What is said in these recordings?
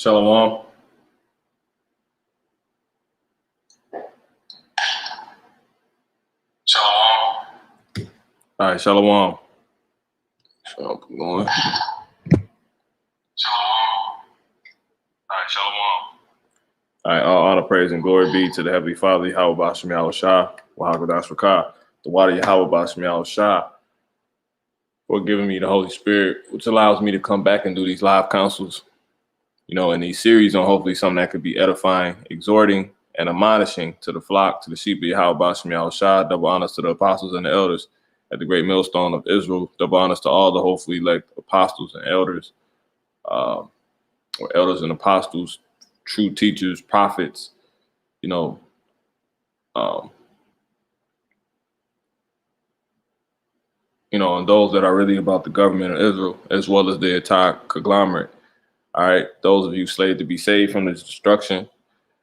Shalom. Shalom. All right, shalom. So I'm going. Shalom. All right, shalom. All right, all honor, praise, and glory be to the Heavenly Father, Yahweh Bashem Yahweh Shah, Wahagadash Rakah, the water Yahweh Bashem Yahweh Shah, for giving me the Holy Spirit, which allows me to come back and do these live councils, in these series on hopefully something that could be edifying, exhorting, and admonishing to the flock, to the sheep of Yahweh Bashem Yahweh Shah. Double honors to the apostles and the elders at the great millstone of Israel. Double honors to all the hopefully elect apostles and elders, or elders and apostles, true teachers, prophets, and those that are really about the government of Israel, as well as the entire conglomerate. All right, those of you slated to be saved from this destruction,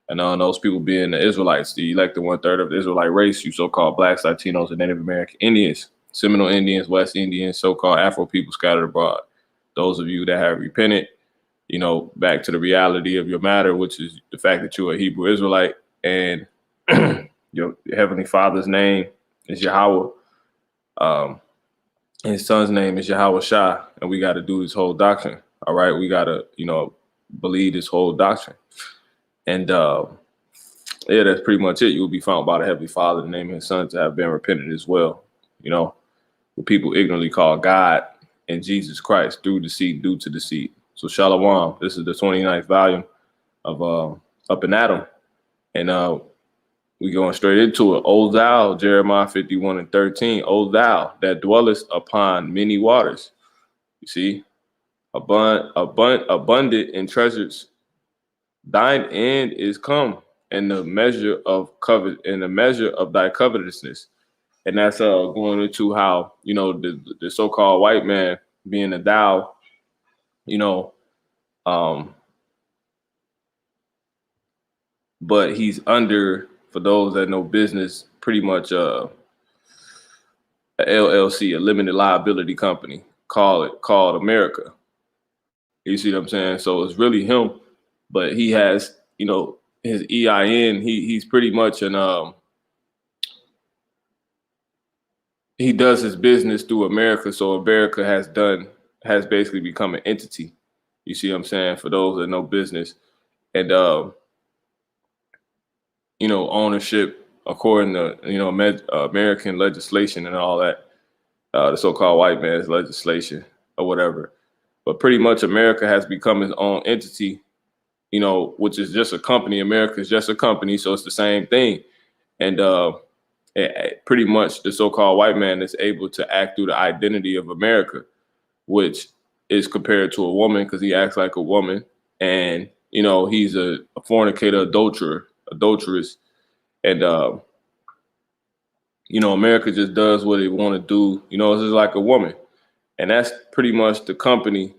and those people being the Israelites, the elected 1/3 of the Israelite race, you so-called blacks, Latinos, and Native American Indians, Seminole Indians, West Indians, so-called Afro people scattered abroad. Those of you that have repented, back to the reality of your matter, which is the fact that you're a Hebrew Israelite, and your Heavenly Father's name is Yahweh. And his son's name is Yahweh Shah, and we got to do this whole doctrine. All right, we got to, believe this whole doctrine. And yeah, that's pretty much it. You will be found by the Heavenly Father, the name of his son, to have been repentant as well. What people ignorantly call God and Jesus Christ, through deceit, due to deceit. So Shalom, this is the 29th volume of Up and Adam. And we going straight into it. O thou, Jeremiah 51:13. O thou that dwellest upon many waters. You see, abundant in treasures. Thine end is come, and the measure of thy covetousness. And that's going into how the so-called white man being a thou, but he's under, for those that know business, pretty much a LLC, a limited liability company, called America. You see what I'm saying? So it's really him, but he has, his EIN. He's pretty much he does his business through America. So America has basically become an entity. You see what I'm saying? For those that know business, and ownership according to American legislation and all that, the so-called white man's legislation or whatever. But pretty much America has become its own entity, which is just a company. America is just a company, so it's the same thing. And pretty much the so-called white man is able to act through the identity of America, which is compared to a woman because he acts like a woman. And, he's a fornicator, adulteress. And, America just does what it want to do. It's just like a woman. And that's pretty much the company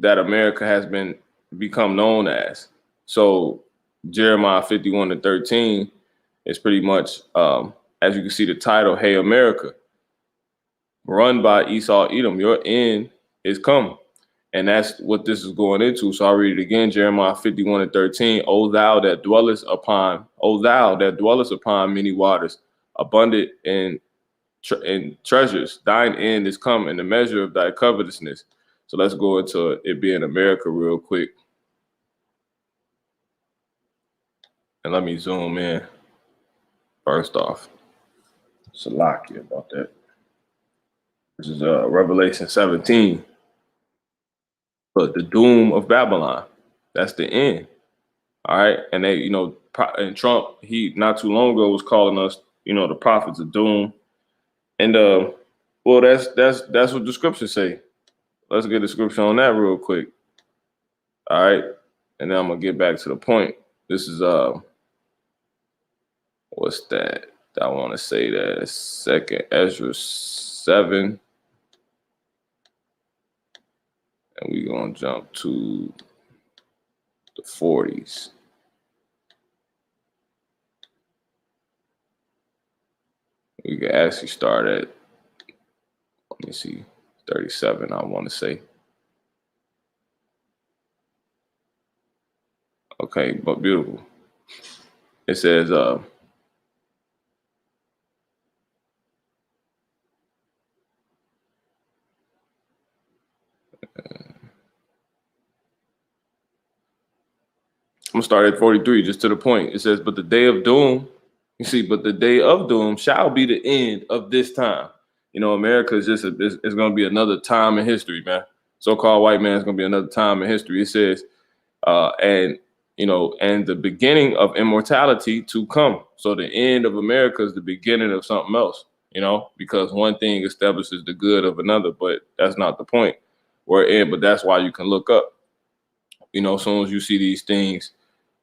that America has become known as. So Jeremiah 51:13 is pretty much, as you can see the title, Hey America, run by ESAU-EDOM, your end is come. And that's what this is going into. So I'll read it again, Jeremiah 51:13. O thou that dwellest upon many waters, abundant in treasures, thine end is come, and the measure of thy covetousness. So let's go into it being America real quick. And let me zoom in. First off, Salakia about that. This is Revelation 17. But the doom of Babylon, that's the end. All right. And they, and Trump, he not too long ago was calling us, the prophets of doom. And well, that's what the scriptures say. Let's get the scripture on that real quick. All right. And then I'm gonna get back to the point. This is what's that? I want to say that second Ezra 7. And we're gonna jump to the 40s. We can actually start at, let me see, 37, I want to say. Okay, but beautiful. It says, I'm gonna start at 43, just to the point. It says, but the day of doom, but the day of doom shall be the end of this time. America is just it's gonna be another time in history, man. So-called white man is gonna be another time in history. It says, and the beginning of immortality to come. So the end of America is the beginning of something else, because one thing establishes the good of another, but that's not the point we're in. But that's why you can look up, as soon as you see these things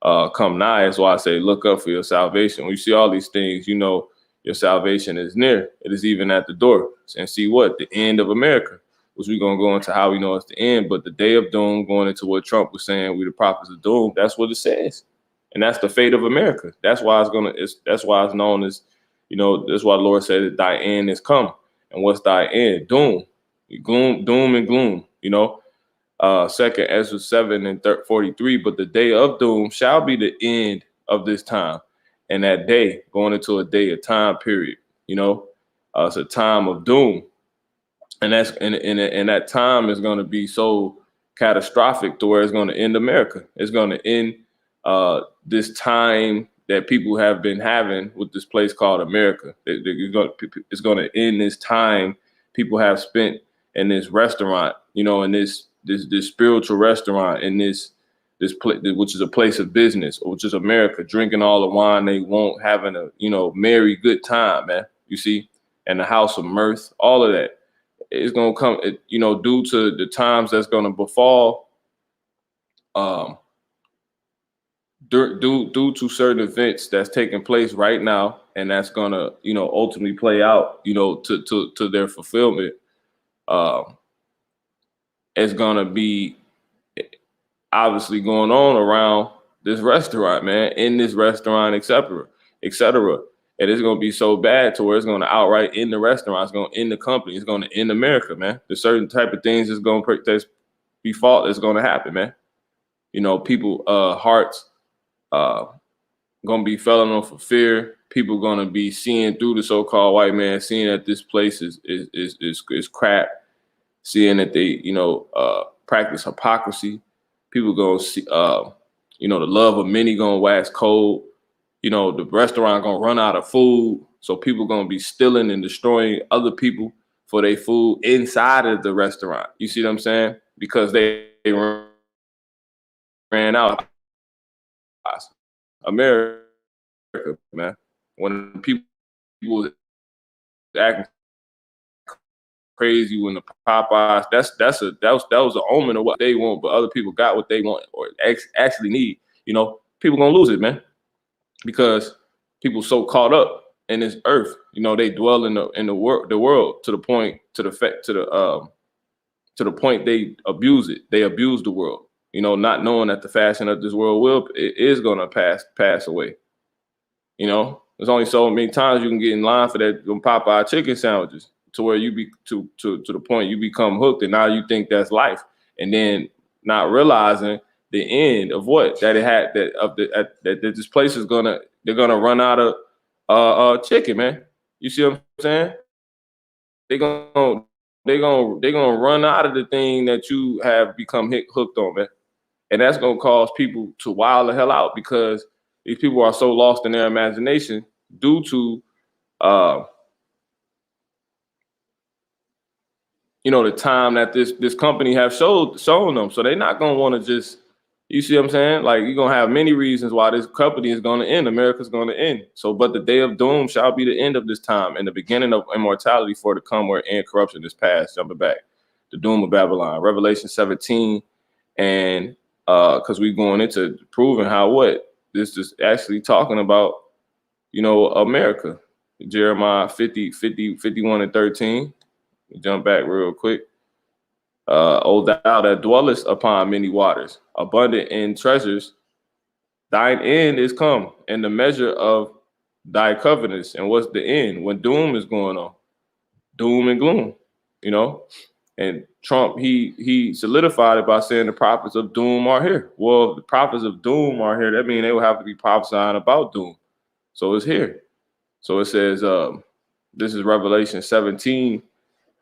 come nigh. That's why I say, look up for your salvation. When you see all these things, your salvation is near. It is even at the door. And see what? The end of America, which we're going to go into how we know it's the end. But the day of doom, going into what Trump was saying, we the prophets of doom, that's what it says. And that's the fate of America. That's why that's why it's known as, that's why the Lord said that thy end is come. And what's thy end? Doom. Doom and gloom, Second Ezra 7 and 43, but the day of doom shall be the end of this time. And that day, going into a time period, it's a time of doom. And and that time is going to be so catastrophic to where it's going to end America. It's going to end this time that people have been having with this place called America. It's going to end this time people have spent in this restaurant, in this spiritual restaurant, in this place, which is a place of business, which is America, drinking all the wine they want, having a merry good time, man. You see, and the house of mirth, all of that. It's gonna come, due to the times that's gonna befall, due to certain events that's taking place right now, and that's gonna, ultimately play out, to their fulfillment. It's gonna be obviously going on around this restaurant, man, in this restaurant, et cetera, et cetera. And it's going to be so bad to where it's going to outright end the restaurant. It's going to end the company. It's going to end America, man. There's certain type of things that's going to be fault that's going to happen, man. People hearts going to be falling on for fear. People going to be seeing through the so-called white man, seeing that this place is crap, seeing that they practice hypocrisy. People going to see, the love of many going to wax cold. The restaurant going to run out of food. So people going to be stealing and destroying other people for their food inside of the restaurant. You see what I'm saying? Because they ran out. America, man. When people acting crazy when the Popeyes, that was an omen of what they want, but other people got what they want or actually need. People gonna lose it, man, because people so caught up in this earth. They dwell in the world to the point they abuse it. They abuse the world. Not knowing that the fashion of this world is gonna pass away. There's only so many times you can get in line for that Popeye chicken sandwiches, to where you be to the point you become hooked, and now you think that's life, and then not realizing the end of what that it had that this place they're gonna run out of chicken, man. You see what I'm saying? They're gonna run out of the thing that you have become hooked on, man, and that's gonna cause people to wild the hell out, because these people are so lost in their imagination due to the time that this company have shown them. So they're not gonna want to just, you see what I'm saying? Like, you're gonna have many reasons why this company is gonna end. America's gonna end. So, but the day of doom shall be the end of this time, and the beginning of immortality for to come, where end corruption is past. Jumping back, the doom of Babylon, Revelation 17, and because we're going into proving how what this is actually talking about, America. Jeremiah 51 and 13. Jump back real quick. O thou that dwellest upon many waters, abundant in treasures, thine end is come, and the measure of thy covenants. And what's the end? When doom is going on, doom and gloom, And Trump, he solidified it by saying the prophets of doom are here. Well, if the prophets of doom are here, that means they will have to be prophesying about doom. So it's here. So it says, this is Revelation 17:1.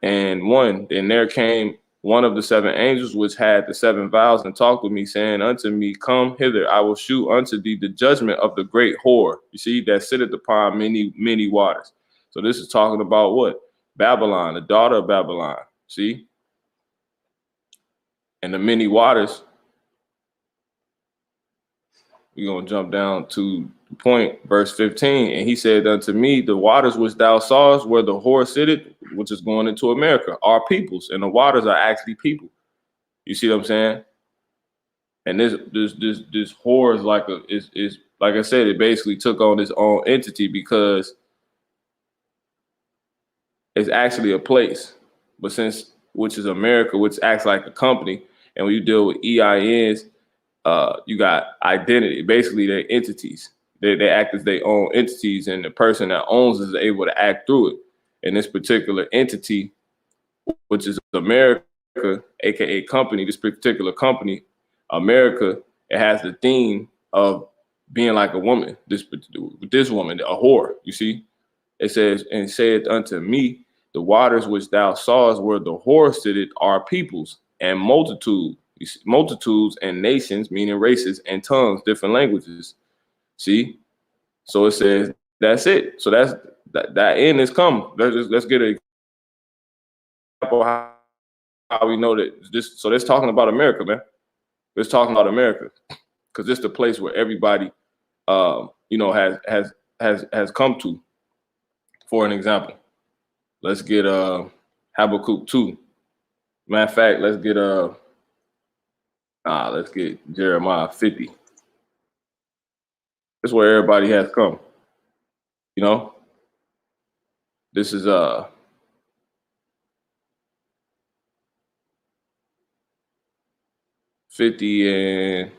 And there came one of the seven angels which had the seven vials and talked with me, saying unto me, come hither, I will shew unto thee the judgment of the great whore. You see, that sitteth upon many waters. So this is talking about what? Babylon, the daughter of Babylon. See? And the many waters, we're going to jump down to the point, verse 15. And he said unto me, the waters which thou sawest where the whore sitteth, which is going into America, are peoples. And the waters are actually people. You see what I'm saying? And this whore is like is like I said, it basically took on its own entity because it's actually a place. But which is America, which acts like a company, and when you deal with EINs, you got identity. Basically, they're entities. They act as their own entities, and the person that owns is able to act through it. And this particular entity, which is America, aka company, this particular company, America, it has the theme of being like a woman. This woman, a whore. You see, it says, and said unto me, the waters which thou sawest where the whore sitteth are peoples and multitudes and nations, meaning races and tongues, different languages. See, so it says that's it. So that end is come. Let's get an example how we know that this. So that's talking about America, man. It's talking about America because it's the place where everybody, has come to. For an example, let's get Habakkuk 2. Matter of fact, let's get Jeremiah 50. This is where everybody has come. You know, this is 50 and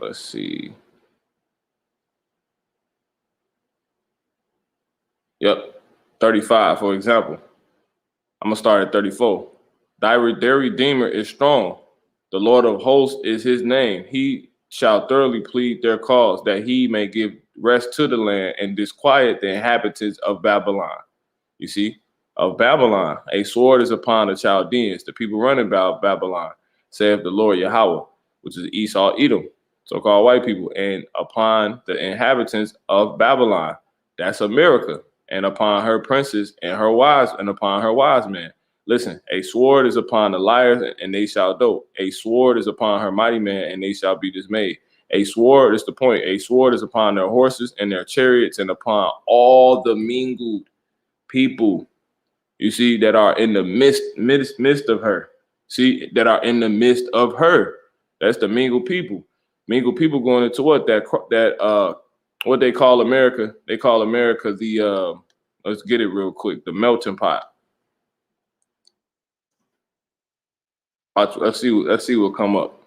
let's see. Yep, 35, for example. I'm gonna start at 34. Their Redeemer is strong. The Lord of hosts is his name. He shall thoroughly plead their cause, that he may give rest to the land and disquiet the inhabitants of Babylon. You see, of Babylon, a sword is upon the Chaldeans, the people running about Babylon, saith the Lord Yahweh, which is ESAU-EDOM, so-called white people, and upon the inhabitants of Babylon, that's America, and upon her princes and her wives, and upon her wise men. Listen, a sword is upon the liars, and they shall dote. A sword is upon her mighty men, and they shall be dismayed. A sword is the point. A sword is upon their horses and their chariots, and upon all the mingled people, you see, that are in the midst of her. See, that are in the midst of her. That's the mingled people. Mingled people going into what? What they call America. They call America the let's get it real quick, the melting pot. Let's see what come up.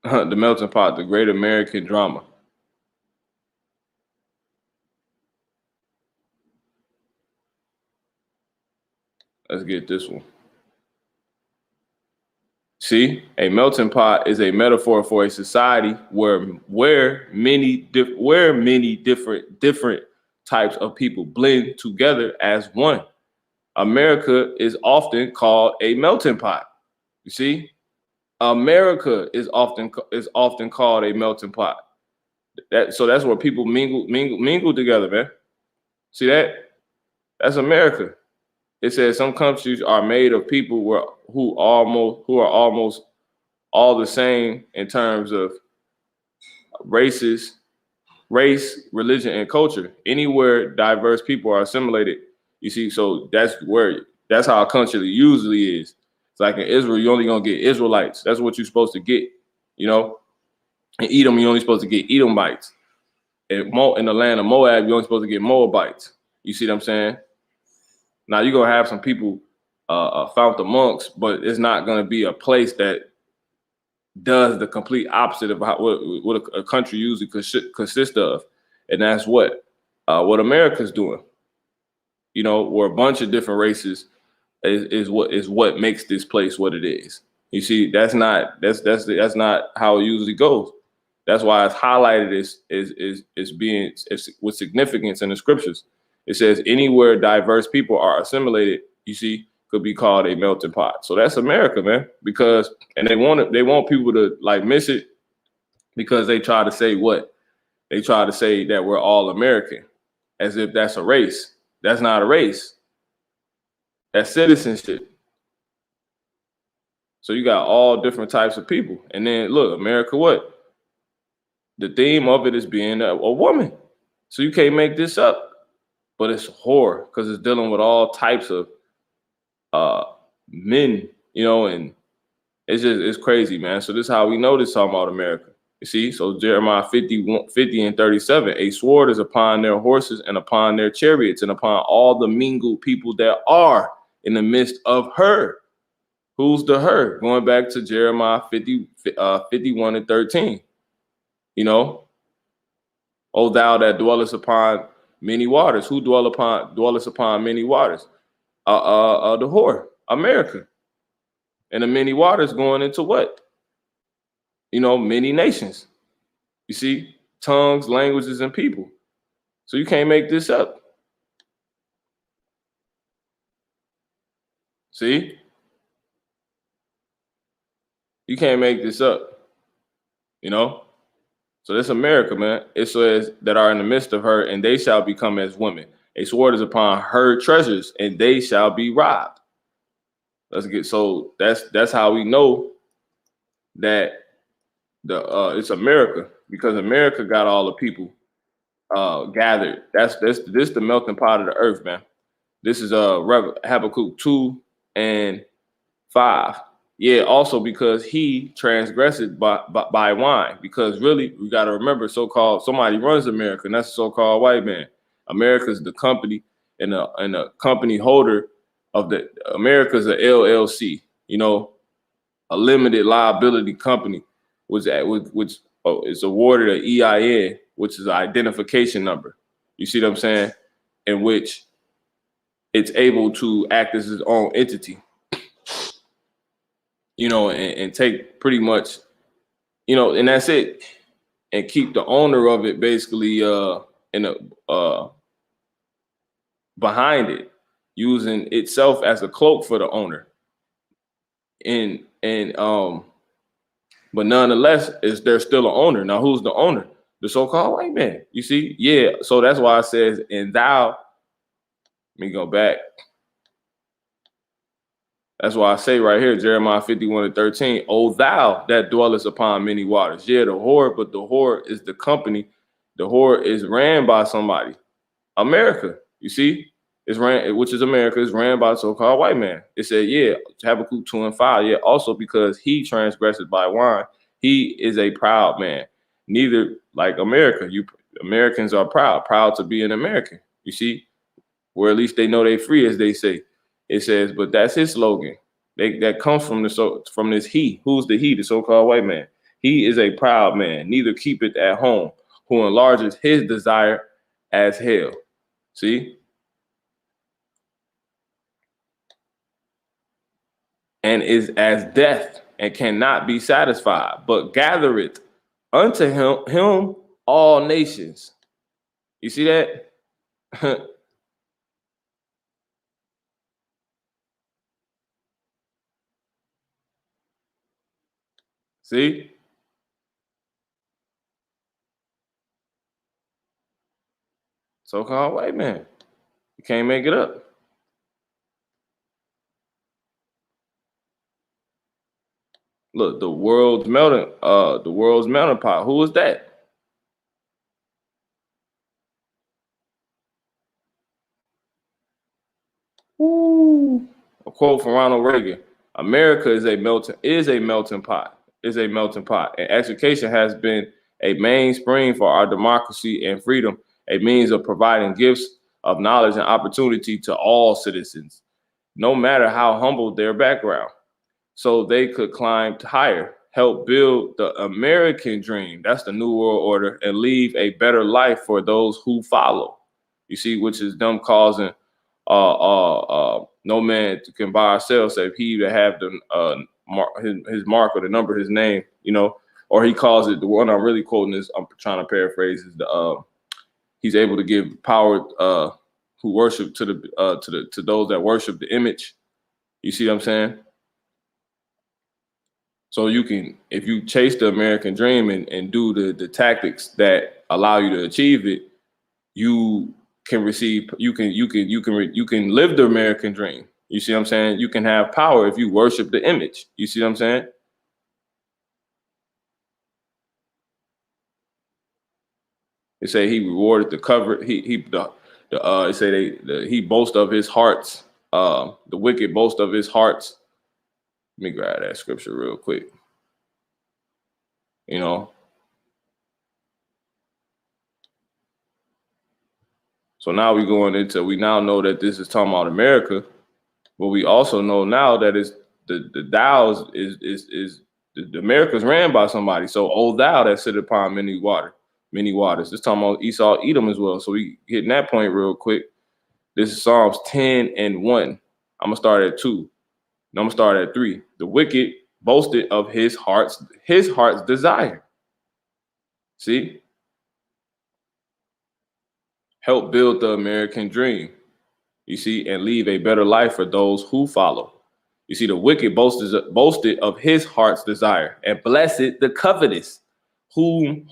The melting pot, the great American drama. Let's get this one. See, a melting pot is a metaphor for a society where many different types of people blend together as one. America is often called a melting pot. You see, America is often called a melting pot. So that's where people mingle together, man. See that? That's America. It says some countries are made of people who are almost all the same in terms of race, religion, and culture. Anywhere diverse people are assimilated, you see. So that's how a country usually is. It's like in Israel, you're only gonna get Israelites. That's what you're supposed to get, you know. In Edom, you're only supposed to get Edomites. in the land of Moab, you're only supposed to get Moabites. You see what I'm saying? Now you're gonna have some people found the monks, but it's not gonna be a place that does the complete opposite of what a country usually consists of, and that's what America's doing. You know, where a bunch of different races is what makes this place what it is. You see, that's not how it usually goes. That's why it's highlighted as being with significance in the scriptures. It says anywhere diverse people are assimilated, you see, could be called a melting pot. So that's America, man. Because they want people to like miss it because they try to say what? They try to say that we're all American, as if that's a race. That's not a race. That's citizenship. So you got all different types of people. And then look, America, what? The theme of it is being a woman. So you can't make this up. But it's horror because it's dealing with all types of men, you know, and it's crazy, man. So this is how we know this talking about America. You see, so Jeremiah 50 and 37, a sword is upon their horses and upon their chariots and upon all the mingled people that are in the midst of her. Who's the her? Going back to Jeremiah 51 and 13. You know, O thou that dwellest upon many waters. Who dwellest upon many waters? The whore, America. And the many waters going into what? You know, many nations. You see, tongues, languages, and people. So you can't make this up. See? You can't make this up. You know? So this America, man. It says that are in the midst of her, and they shall become as women. A sword is upon her treasures, and they shall be robbed. Let's get so that's how we know that it's America, because America got all the people gathered. This the melting pot of the earth, man. This is Habakkuk 2 and 5. Yeah, also because he transgressed by wine. Because really, we got to remember, somebody runs America, and that's a so-called white man. America's the company, and the company holder of the America's a LLC. You know, a limited liability company, which is awarded an EIN, which is an identification number. You see what I'm saying? In which it's able to act as its own entity. You know, and take pretty much, you know, and that's it, and keep the owner of it basically behind it, using itself as a cloak for the owner. But nonetheless, there's still an owner. Now, who's the owner? The so-called white man. You see, yeah. So that's why it says, and thou. Let me go back. That's why I say right here, Jeremiah 51 and 13, O thou that dwellest upon many waters. Yeah, the whore, but the whore is the company. The whore is ran by somebody. America, you see, which is America, is ran by the so-called white man. It said, yeah, Habakkuk 2 and 5. Yeah, also because he transgressed by wine, he is a proud man. Neither like America. Americans are proud to be an American. You see, where at least they know they're free, as they say. It says, but that's his slogan. That comes from this he. Who's the he? The so-called white man. He is a proud man, neither keepeth at home, who enlarges his desire as hell. See? And is as death, and cannot be satisfied, but gathereth unto him all nations. You see that? See? So-called white man. You can't make it up. Look, the world's melting pot. Who is that? Ooh. A quote from Ronald Reagan. America is a melting pot. And education has been a mainspring for our democracy and freedom, a means of providing gifts of knowledge and opportunity to all citizens, no matter how humble their background, so they could climb higher, help build the American dream, that's the New World Order, and leave a better life for those who follow. You see, which is them causing no man can buy or sell save he that have the his mark or the number of his name, or he calls it, the one I'm really quoting is, I'm trying to paraphrase, is the he's able to give power who worship to those that worship the image. You see what I'm saying? So you can, if you chase the American dream and do the tactics that allow you to achieve it, you can receive, you can live the American dream. You see what I'm saying? You can have power if you worship the image. You see what I'm saying? They say he rewarded the cover. He boast of his hearts. The wicked boast of his hearts. Let me grab that scripture real quick. So now we now know that this is talking about America, but we also know now that it's the thous is the America's ran by somebody. So, O thou that sit upon many waters. It's talking about ESAU-EDOM as well. So we hitting that point real quick. This is Psalms 10:1. I'm gonna start at 2. And I'm gonna start at 3. The wicked boasted of his heart's desire. See? Help build the American dream. You see, and leave a better life for those who follow. You see, the wicked boasted of his heart's desire, and blessed the covetous. Whom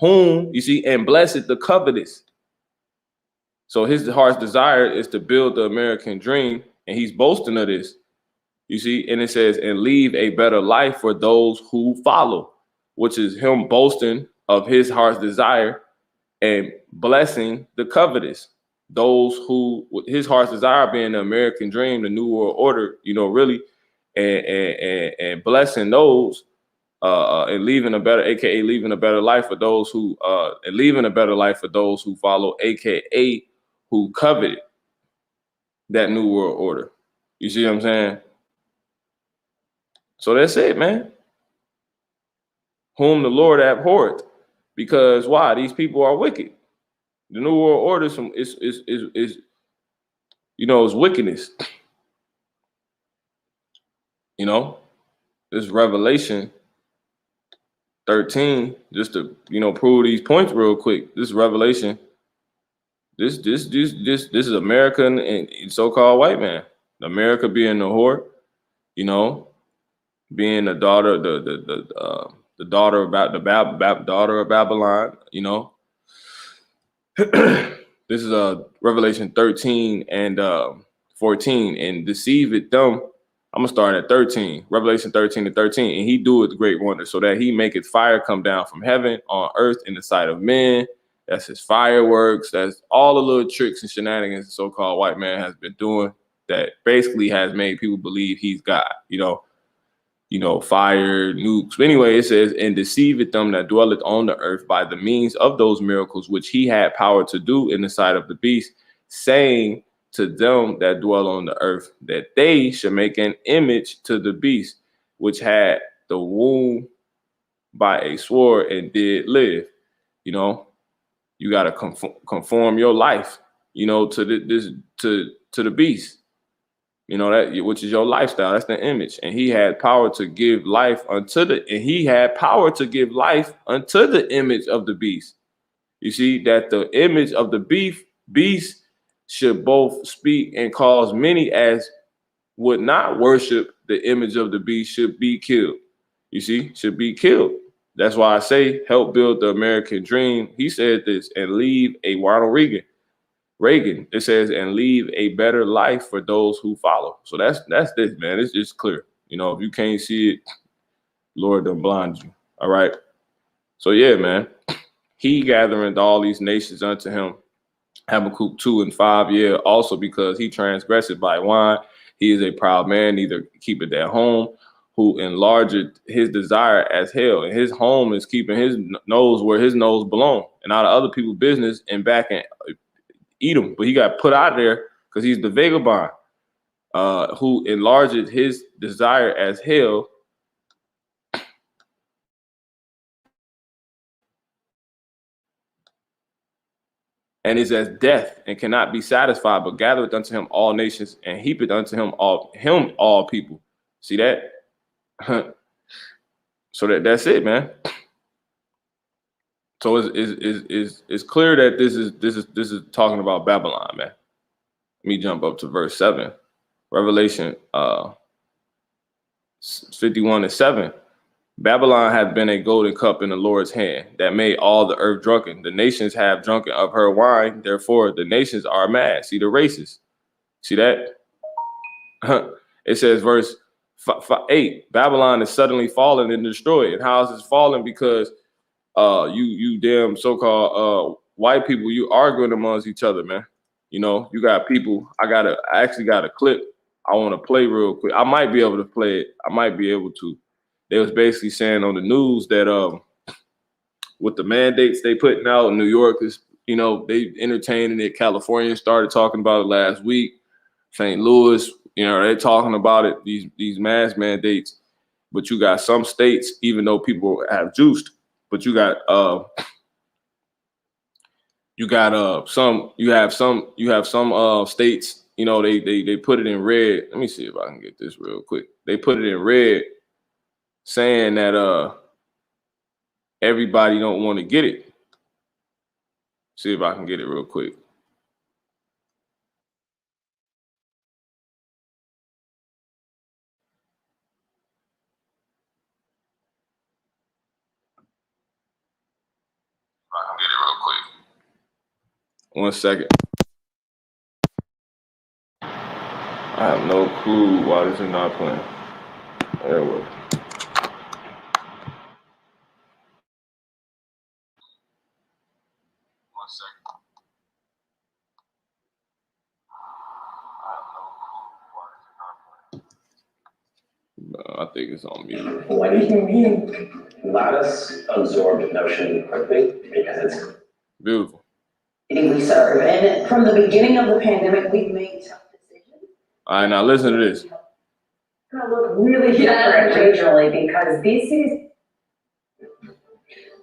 you see, and blessed the covetous. So his heart's desire is to build the American dream, and he's boasting of this. You see, and it says, and leave a better life for those who follow, which is him boasting of his heart's desire and blessing the covetous. Those who, his heart's desire being the American dream, the New World Order, really, and blessing those, and leaving a better, aka leaving a better life for those who, and leaving a better life for those who follow, aka who coveted that New World Order. You see what I'm saying? So that's it, man. Whom the Lord abhorreth, because why? These people are wicked. The New World Order is wickedness. This Revelation 13, just to prove these points real quick. This Revelation, this is America and so-called white man. America being the whore, being the daughter, the daughter about the daughter of Babylon. This is Revelation 13 and 14, and deceiveth them. I'm gonna start at 13, Revelation 13:13, and he doeth great wonders, so that he maketh fire come down from heaven on earth in the sight of men. That's his fireworks. That's all the little tricks and shenanigans the so-called white man has been doing that basically has made people believe he's God. Fire, nukes. But anyway, it says, and deceiveth them that dwelleth on the earth by the means of those miracles which he had power to do in the sight of the beast, saying to them that dwell on the earth, that they should make an image to the beast, which had the wound by a sword and did live. You got to conform your life, to the beast. That which is your lifestyle. That's the image, and he had power to give life unto the image of the beast. You see that the image of the beast should both speak and cause many as would not worship the image of the beast should be killed. You see, should be killed. That's why I say help build the American dream. He said this, and leave a Ronald Reagan. It says, and leave a better life for those who follow. So that's this, man. It's just clear. If you can't see it, Lord done blind you. All right. So yeah, man. He gathereth all these nations unto him. Habakkuk 2:5. Yeah, also because he transgressed by wine. He is a proud man, neither keepeth at home, who enlarged his desire as hell, and his home is keeping his nose where his nose belongs, and out of other people's business and back in Edom. But he got put out there because he's the vagabond, who enlarged his desire as hell. And is as death, and cannot be satisfied, but gathereth unto him all nations, and heapeth unto him all people. See that? So that's it, man. So it's clear that this is talking about Babylon, man. Let me jump up to verse 7. Revelation 51:7. Babylon hath been a golden cup in the Lord's hand, that made all the earth drunken. The nations have drunken of her wine, therefore the nations are mad. See the races. See that? It says verse 8, Babylon is suddenly fallen and destroyed. And how is this fallen? Because you damn so-called white people, you arguing amongst each other, man. You know, you got people. I actually got a clip I want to play real quick. I might be able to play it. I might be able to. They was basically saying on the news that with the mandates they putting out, New York is, you know, they entertaining it. California started talking about it last week. St. Louis, you know, they're talking about it, these mask mandates. But you got some states, even though people have juiced, but you have some states, you know, they put it in red. Let me see if I can get this real quick. They put it in red, saying that everybody don't want to get it. See if I can get it real quick. I can get it real quick. 1 second. I have no clue why this is not playing. There it was. I think it's on mute. What do you mean? Let us absorb the notion quickly because it's Beautiful. We serve, and from the beginning of the pandemic, we've made tough decisions. All right, now listen to this. It's gonna look really different regionally because these cities.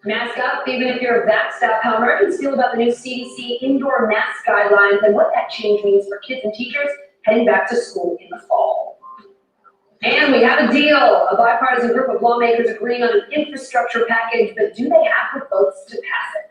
Mask up, even if you're vaxxed up. How Americans feel about the new CDC indoor mask guidelines and what that change means for kids and teachers heading back to school in the fall. And we have a deal. A bipartisan group of lawmakers agreeing on an infrastructure package, but do they have the votes to pass it?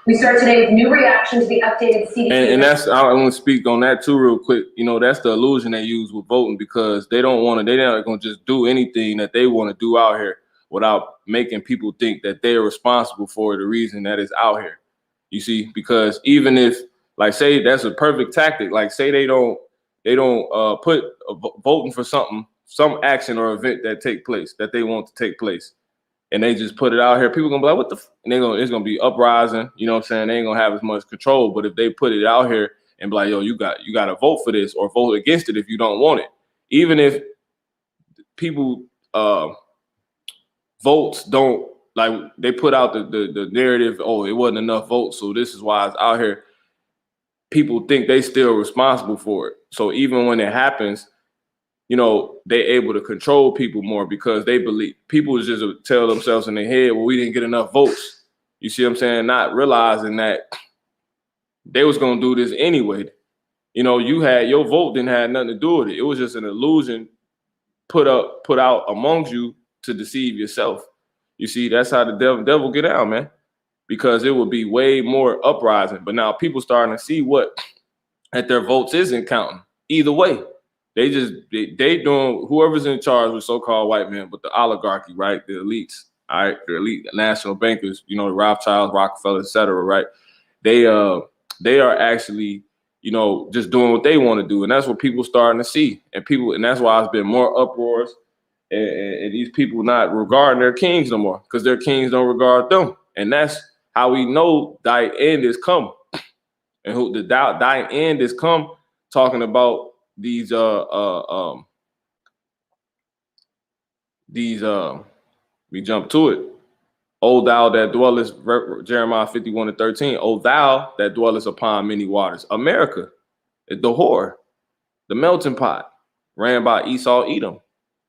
We start today with new reaction to the updated CDC. And that's, I want to speak on that too real quick. You know, that's the illusion they use with voting, because they're not going to just do anything that they want to do out here without making people think that they're responsible for the reason that it's out here. You see, because even if, like, say that's a perfect tactic, like say they don't put voting for something, some action or event that they want to take place, and they just put it out here, people gonna be like, what the and it's gonna be uprising, you know what I'm saying? They ain't gonna have as much control. But if they put it out here and be like, yo, you gotta vote for this or vote against it if you don't want it. Even if people votes don't, like, they put out the narrative, oh, it wasn't enough votes, so this is why it's out here. People think they still responsible for it. So even when it happens, you know, they're able to control people more because they believe people just tell themselves in their head, well, we didn't get enough votes. You see what I'm saying? Not realizing that they was going to do this anyway. You know, your vote didn't have nothing to do with it. It was just an illusion put out amongst you to deceive yourself. You see, that's how the devil get out, man, because it would be way more uprising. But now people starting to see that their votes isn't counting either way. They doing, whoever's in charge with so-called white men, but the oligarchy, right? The elites, all right? The elite national bankers, you know, the Rothschilds, Rockefeller, et cetera, right? They are actually, you know, just doing what they want to do. And that's what people starting to see. And that's why it's been more uproars and these people not regarding their kings no more, because their kings don't regard them. And that's how we know thy end is coming. And who the thy end is come, talking about these we jump to it. O thou that dwellest, Jeremiah 51:13, O thou that dwellest upon many waters. America, the whore, the melting pot, ran by ESAU-EDOM.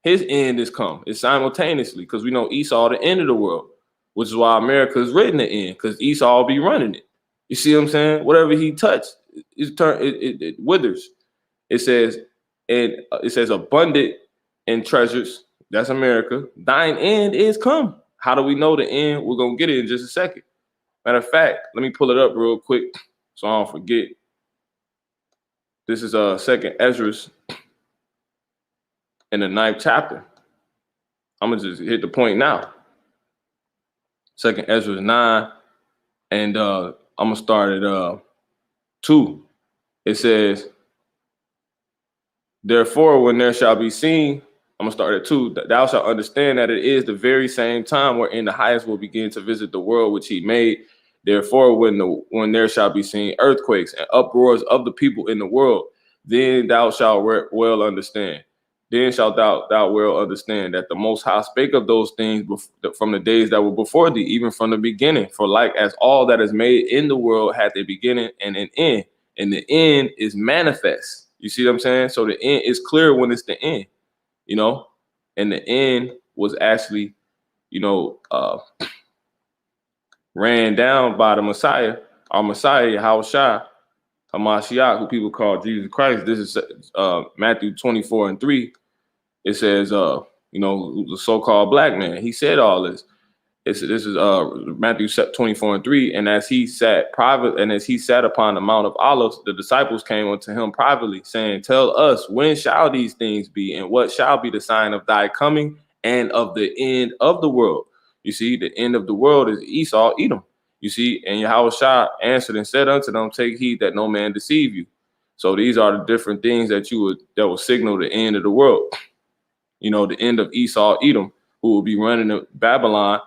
His end is come. It's simultaneously, because we know Esau the end of the world, which is why America is written the end, because Esau will be running it. You see what I'm saying? Whatever he touched, it withers. It says, and it says abundant in treasures. That's America. Thine end is come. How do we know the end? We're gonna get it in just a second. Matter of fact, let me pull it up real quick so I don't forget. This is 2nd Ezra in the 9th chapter. I'm gonna just hit the point now. 2nd Ezra 9, and I'm gonna start at 2. It says, therefore, when there shall be seen, I'm gonna start at 2. Thou shalt understand that it is the very same time wherein the highest will begin to visit the world which he made. Therefore, when there shall be seen earthquakes and uproars of the people in the world, then thou shalt well understand. Then shalt thou well understand that the Most High spake of those things from the days that were before thee, even from the beginning. For like as all that is made in the world had a beginning and an end, and the end is manifest. You see what I'm saying? So the end is clear when it's the end, you know, and the end was actually, you know, ran down by the Messiah, our Messiah, Yahushua HaMashiach, who people call Jesus Christ. This is Matthew 24:3. It says, you know, the so-called black man. He said all this. This is Matthew 24:3. And as he sat upon the Mount of Olives, the disciples came unto him privately, saying, tell us, when shall these things be, and what shall be the sign of thy coming and of the end of the world? You see, the end of the world is ESAU-EDOM. You see, and Yahushua answered and said unto them, take heed that no man deceive you. So these are the different things that will signal the end of the world. You know, the end of ESAU-EDOM, who will be running Babylon,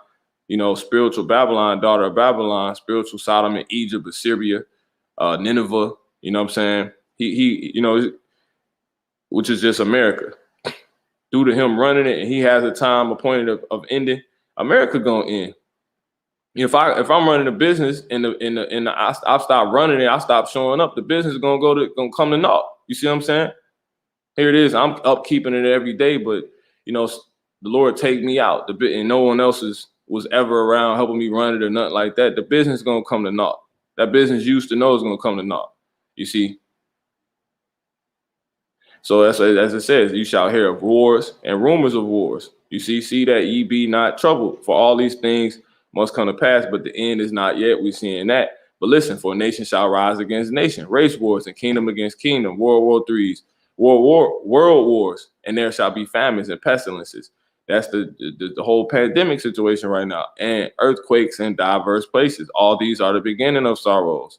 you know, spiritual Babylon, daughter of Babylon, spiritual Sodom and Egypt, Assyria, Nineveh, you know what I'm saying? He, you know, which is just America. Due to him running it, and he has a time appointed of ending, America gonna end. If I'm running a business I stop running it, I stop showing up, the business is gonna come to naught. You see what I'm saying? Here it is. I'm upkeeping it every day, but you know, the Lord take me out. And no one else was ever around helping me run it or nothing like that. The business is gonna come to naught. That business used to know is gonna come to naught. You see. So as it says, you shall hear of wars and rumors of wars. You see that ye be not troubled, for all these things must come to pass, but the end is not yet. We're seeing that. But listen, for nation shall rise against nation, race wars and kingdom against kingdom, World War IIIs, world wars, and there shall be famines and pestilences. That's the whole pandemic situation right now, and earthquakes in diverse places. All these are the beginning of sorrows.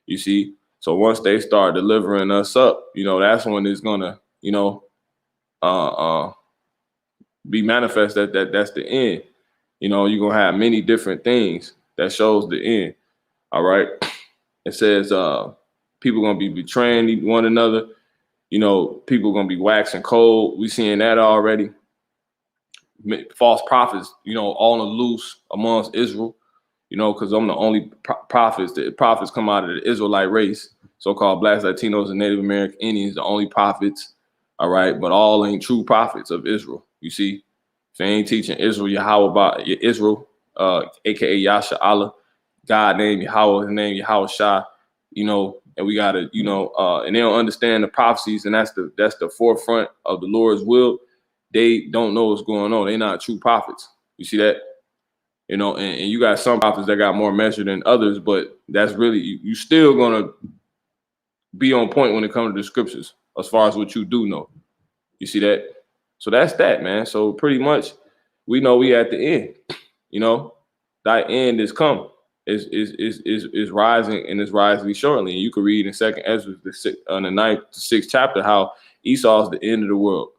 You see. So once they start delivering us up, you know, that's when it's gonna, you know, be manifest that's the end. You know, you're gonna have many different things that shows the end. All right. It says people gonna be betraying one another. You know, people gonna be waxing cold. We seeing that already. False prophets, you know, all on the loose amongst Israel. You know, because I'm the only prophets. The prophets come out of the Israelite race, so-called Blacks, Latinos, and Native American Indians, the only prophets. All right, but all ain't true prophets of Israel. You see, if they ain't teaching Israel, Yahweh about Israel, aka Yasha Allah, God named Yahweh, his name Yahushua. You know, and we gotta, you know, and they don't understand the prophecies, and that's the forefront of the Lord's will. They don't know what's going on. They're not true prophets. You see that? You know, and you got some prophets that got more measure than others, but that's really, you still gonna be on point when it comes to the scriptures as far as what you do know. You see that? So that's that, man. So pretty much we know we at the end. You know, thy end is come, is rising, and is rising shortly. And you can read in 2nd Ezra, the 9th to 6th chapter, how Esau's the end of the world.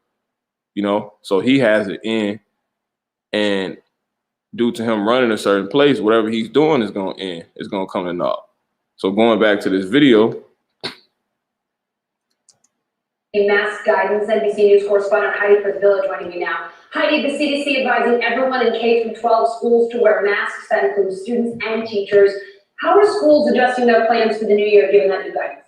You know, so he has an end, and due to him running a certain place, whatever he's doing is going to end. It's going to come to naught. So going back to this video. Mask guidance, NBC News correspondent Heidi Villa joining me now. Heidi, the CDC advising everyone in K through 12 schools to wear masks. That includes students and teachers. How are schools adjusting their plans for the new year given that new guidance?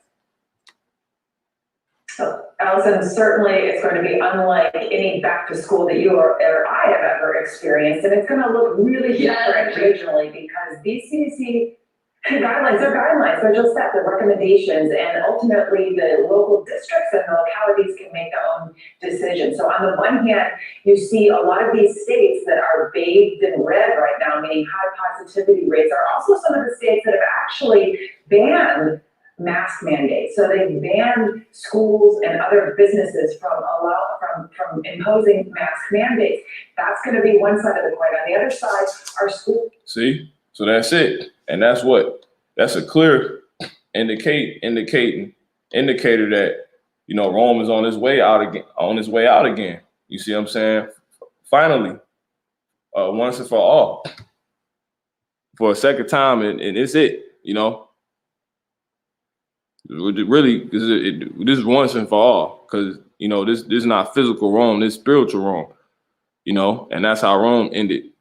So, Allison, certainly it's going to be unlike any back to school that you or I have ever experienced, and it's going to look really different regionally because these CDC guidelines are guidelines. They're just that, they're recommendations, and ultimately the local districts and the localities can make their own decisions. So on the one hand, you see a lot of these states that are bathed in red right now, meaning high positivity rates, are also some of the states that have actually banned mask mandates. So they banned schools and other businesses from imposing mask mandates. That's going to be one side of the coin. On the other side, our school. See, so that's it, and that's a clear indicator that Rome is on his way out again. You see what I'm saying? Finally, once and for all, for a second time, and it's it. Really, this is once and for all, because this is not physical Rome, this is spiritual Rome, and that's how Rome ended.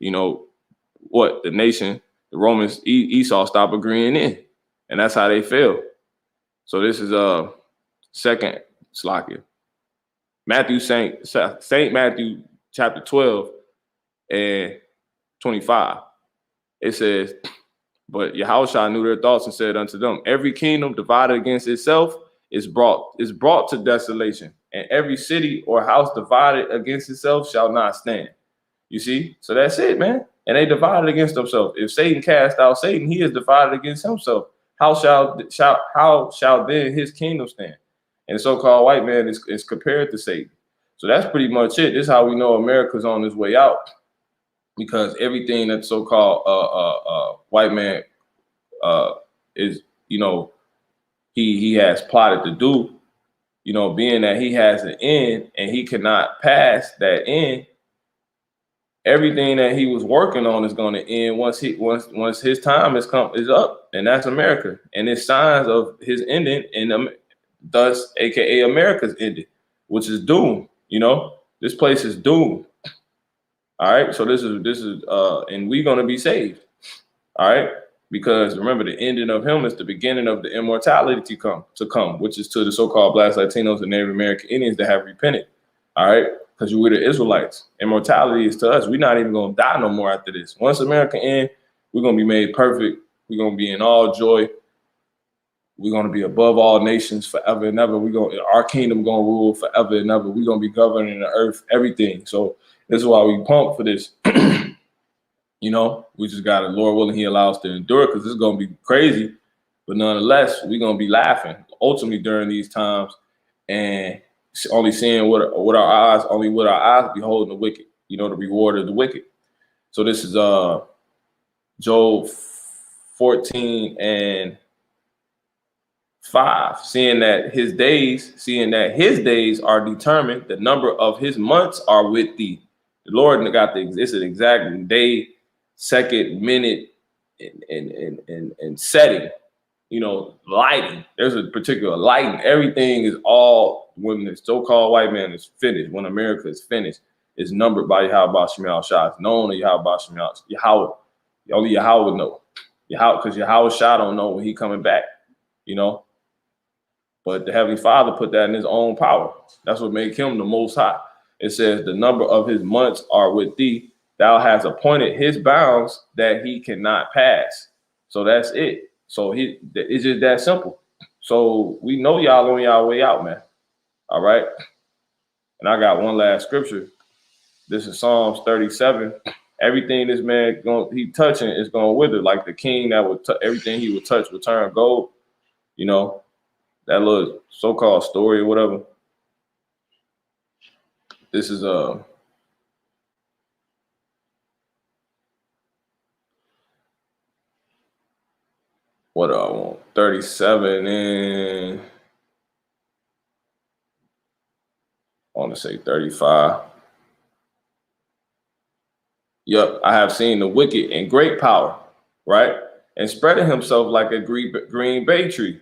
What the nation, the Romans, Esau stopped agreeing in, and that's how they fell. So this is second Slakia, Saint Matthew chapter 12 and 25. It says, but Yahushua knew their thoughts and said unto them, every kingdom divided against itself is brought to desolation, and every city or house divided against itself shall not stand. You see? So that's it, man. And they divided against themselves. If Satan cast out Satan, he is divided against himself. How shall then his kingdom stand? And the so-called white man is compared to Satan. So that's pretty much it. This is how we know America's on its way out. Because everything that so-called white man is, he has plotted to do, being that he has an end and he cannot pass that end, everything that he was working on is going to end once his time is up, and that's America. And it's signs of his ending, and thus, aka America's ending, which is doom. This place is doomed. All right, so this is and we're gonna be saved. All right, because remember, the ending of him is the beginning of the immortality to come, which is to the so-called Black Latinos and Native American Indians that have repented. All right, because we're the Israelites. Immortality is to us. We're not even gonna die no more after this. Once America ends, we're gonna be made perfect. We're gonna be in all joy. We're gonna be above all nations forever and ever. Our kingdom gonna rule forever and ever. We're gonna be governing the earth, everything. So this is why we pump for this. We just gotta, Lord willing, he allows us to endure, because it's gonna be crazy. But nonetheless, we're gonna be laughing ultimately during these times, and only seeing with our eyes beholding the wicked, the reward of the wicked. So this is Job 14 and 5, seeing that his days are determined, the number of his months are with thee. The Lord got it's an exact day, second, minute, and setting, lighting. There's a particular lighting. Everything is all, when the so-called white man is finished, when America is finished, is numbered by Yahweh Shemal Shah. It's known to Yahweh Shemal Yahweh. Only Yahweh would know. Because Yahweh Shah don't know when he coming back, But the Heavenly Father put that in his own power. That's what made him the Most High. It says, the number of his months are with thee. Thou hast appointed his bounds that he cannot pass. So that's it. So it's just that simple. So we know y'all on y'all way out, man. All right. And I got one last scripture. This is Psalms 37. Everything this man he touching is going to wither, like the king that would everything he would touch would turn gold. That little so-called story or whatever. This is what do I want? 37 and I want to say 35. Yep, I have seen the wicked in great power, right? and spreading himself like a green bay tree.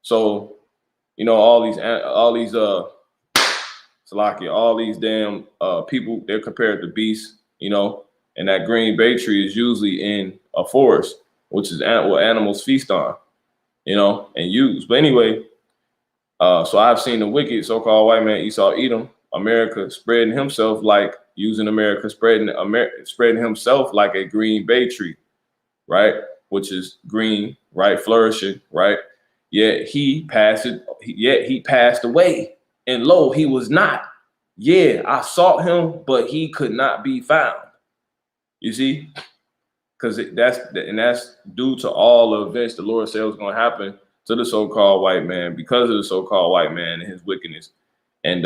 So, you know, all these Salakia, all these damn people, they're compared to beasts, you know, and that green bay tree is usually in a forest, which is what animals feast on, you know, and use. But anyway, so I've seen the wicked so-called white man ESAU-EDOM, America spreading himself like using America, spreading himself like a green bay tree, right? Which is green, right? Flourishing, right? Yet he passed away. And lo, he was not. Yeah, I sought him, but he could not be found. You see? Because that's due to all the events the Lord said was going to happen to the so-called white man because of the so-called white man and his wickedness. And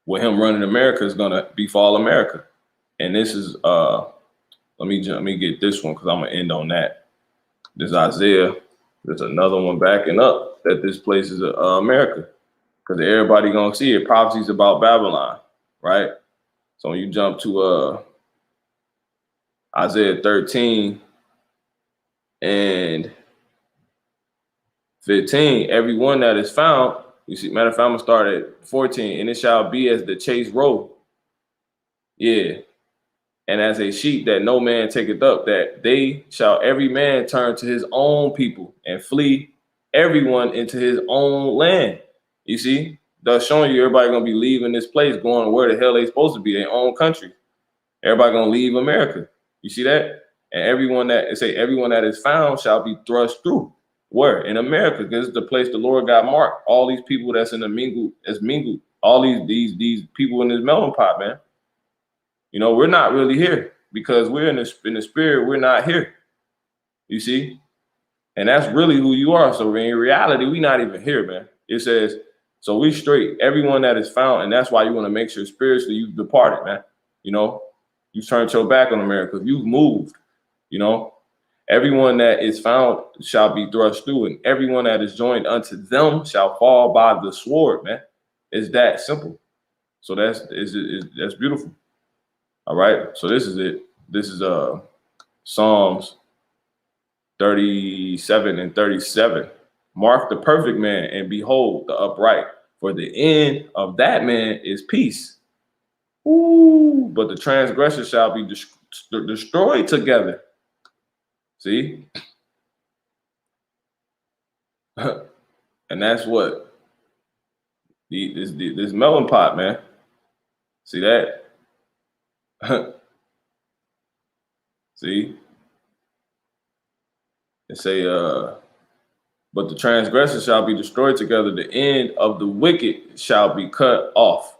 what him running America is going to befall America. And this is, let me get this one because I'm going to end on that. This Isaiah. There's another one backing up that this place is America, because everybody gonna see it. Prophecies about Babylon, right? So when you jump to Isaiah 13 and 15, everyone that is found, you see, matter of fact, I'm gonna start at 14, and it shall be as the chase road. Yeah. And as a sheep that no man taketh up, that they shall every man turn to his own people and flee everyone into his own land. You see, thus showing you everybody gonna be leaving this place, going where the hell they supposed to be, their own country. Everybody gonna leave America. You see that? And everyone that is found shall be thrust through. Where? In America, because it's the place the Lord got marked. All these people that's in the mingled, all these people in this melon pot, man. You know, we're not really here because we're in the spirit. We're not here. You see? And that's really who you are. So in reality, we're not even here, man. It says, so we straight, everyone that is found. And that's why you want to make sure spiritually you've departed, man. You know, you turned your back on America. You've moved, you know. Everyone that is found shall be thrust through, and everyone that is joined unto them shall fall by the sword, man. It's that simple. So that's beautiful. All right, so this is it. This is Psalms 37 and 37. Mark the perfect man, and behold the upright, for the end of that man is peace. Ooh, but the transgressor shall be destroyed together. See? And that's what this melon pot, man. See that? See? It say, but the transgressor shall be destroyed together. The end of the wicked shall be cut off.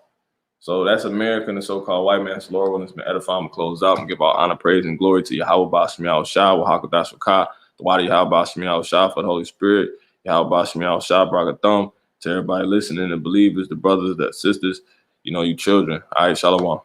So that's America and the so-called white man's Lord. When it's been edified, I'm going to close out and give all honor, praise, and glory to Yahweh Bashim Yahushua, Wahakadash Wakah, the Wadi Yahweh Bashim Yahushua, for the Holy Spirit, Yahweh Bashim Yahushua, Bragathum, to everybody listening, the believers, the brothers, the sisters, you know, you children. All right, Shalom.